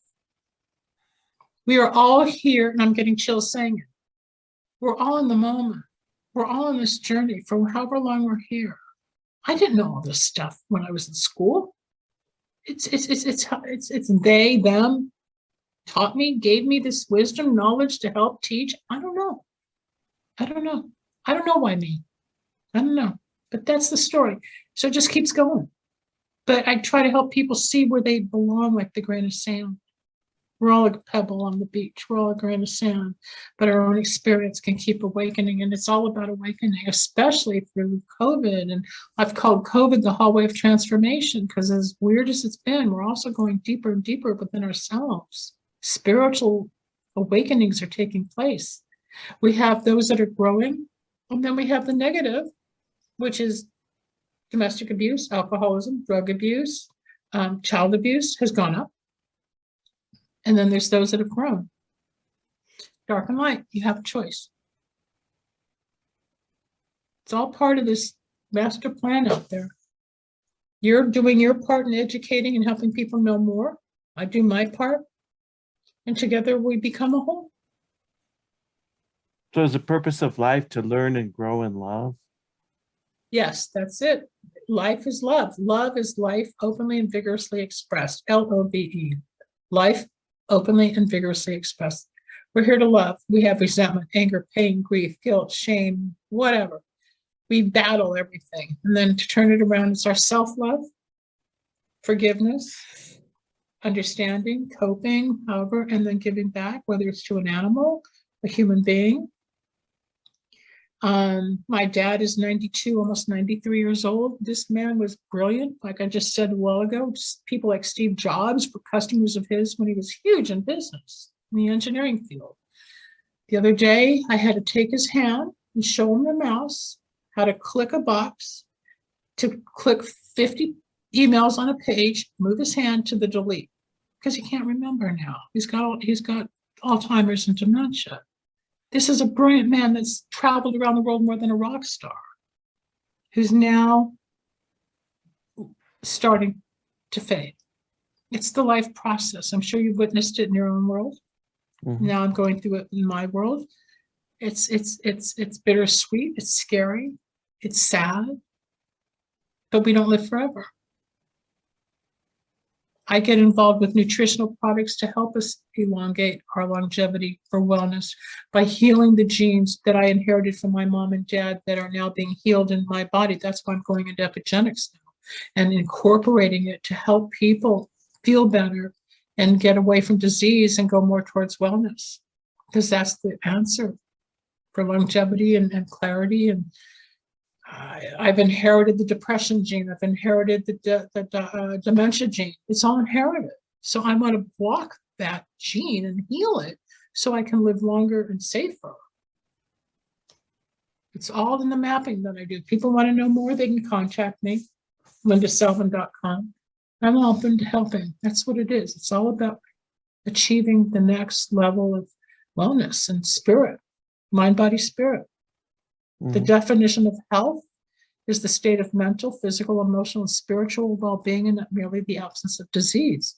We are all here, and I'm getting chills saying it. We're all in the moment. We're all on this journey for however long we're here. I didn't know all this stuff when I was in school. It's they, them taught me, gave me this wisdom, knowledge to help teach. I don't know. I don't know why me. I don't know. But that's the story. So it just keeps going. But I try to help people see where they belong, like the grain of sand. We're all a pebble on the beach. We're all a grain of sand, but our own experience can keep awakening. And it's all about awakening, especially through COVID. And I've called COVID the hallway of transformation, because as weird as it's been, we're also going deeper and deeper within ourselves. Spiritual awakenings are taking place. We have those that are growing, and then we have the negative, which is domestic abuse, alcoholism, drug abuse, child abuse has gone up. And then there's those that have grown. Dark and light, you have a choice. It's all part of this master plan out there. You're doing your part in educating and helping people know more. I do my part. And together we become a whole. So is the purpose of life to learn and grow in love? Yes, that's it. Life is love. Love is life openly and vigorously expressed. LOVE. Life openly and vigorously expressed. We're here to love. We have resentment, anger, pain, grief, guilt, shame, whatever. We battle everything. And then to turn it around, it's our self-love, forgiveness, understanding, coping, however, and then giving back, whether it's to an animal, a human being. My dad is 92, almost 93 years old. This man was brilliant. Like I just said a while ago, just people like Steve Jobs were customers of his when he was huge in business, in the engineering field. The other day, I had to take his hand and show him the mouse, how to click a box, to click 50 emails on a page, move his hand to the delete, because he can't remember now. He's got Alzheimer's and dementia. This is a brilliant man that's traveled around the world more than a rock star, who's now starting to fade. It's the life process. I'm sure you've witnessed it in your own world. Mm-hmm. Now I'm going through it in my world. It's bittersweet. It's scary. It's sad. But we don't live forever. I get involved with nutritional products to help us elongate our longevity for wellness by healing the genes that I inherited from my mom and dad that are now being healed in my body. That's why I'm going into epigenetics now and incorporating it to help people feel better and get away from disease and go more towards wellness, because that's the answer for longevity and clarity. And I've inherited the depression gene. I've inherited the dementia gene. It's all inherited. So I want to block that gene and heal it so I can live longer and safer. It's all in the mapping that I do. People want to know more, they can contact me, lindasalvin.com. I'm open to helping. That's what it is. It's all about achieving the next level of wellness and spirit, mind, body, spirit. The definition of health is the state of mental, physical, emotional, and spiritual well-being, and not merely the absence of disease.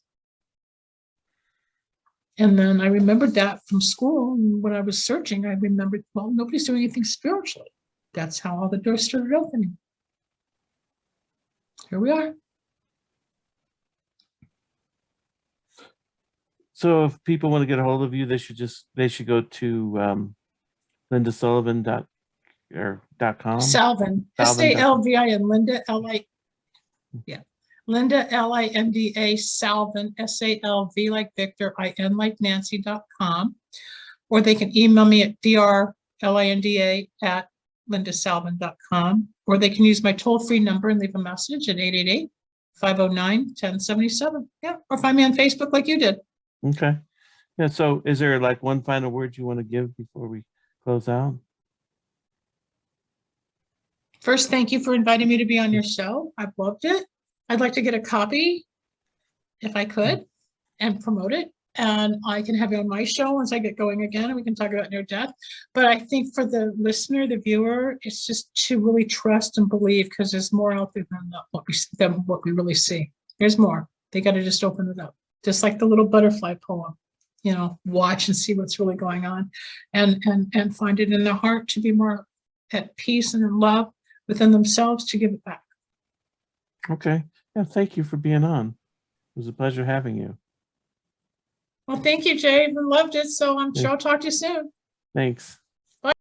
And then I remembered that from school. And when I was searching, I remembered, well, nobody's doing anything spiritually. That's how all the doors started opening. Here we are. So if people want to get a hold of you, they should go to lindasullivan.com. Salvin, S-A-L-V-I-N, Linda, L-I, yeah, Linda, L-I-N-D-A, Salvin, S-A-L-V like Victor, I-N like Nancy.com, or they can email me at drlinda at lindasalvin.com, or they can use my toll-free number and leave a message at 888-509-1077. Yeah, or find me on Facebook like you did. Okay. Yeah, so is there like one final word you want to give before we close out? First, thank you for inviting me to be on your show. I've loved it. I'd like to get a copy, if I could, and promote it And I can have you on my show once I get going again, and we can talk about near death. But I think for the listener, the viewer, it's just to really trust and believe, because there's more out there than what we really see. There's more. They got to just open it up, just like the little butterfly poem. Watch and see what's really going on, and find it in their heart to be more at peace and in love within themselves to give it back. Okay. Yeah, thank you for being on. It was a pleasure having you. Well, thank you, Jay. I loved it. So I'm sure I'll talk to you soon. Thanks.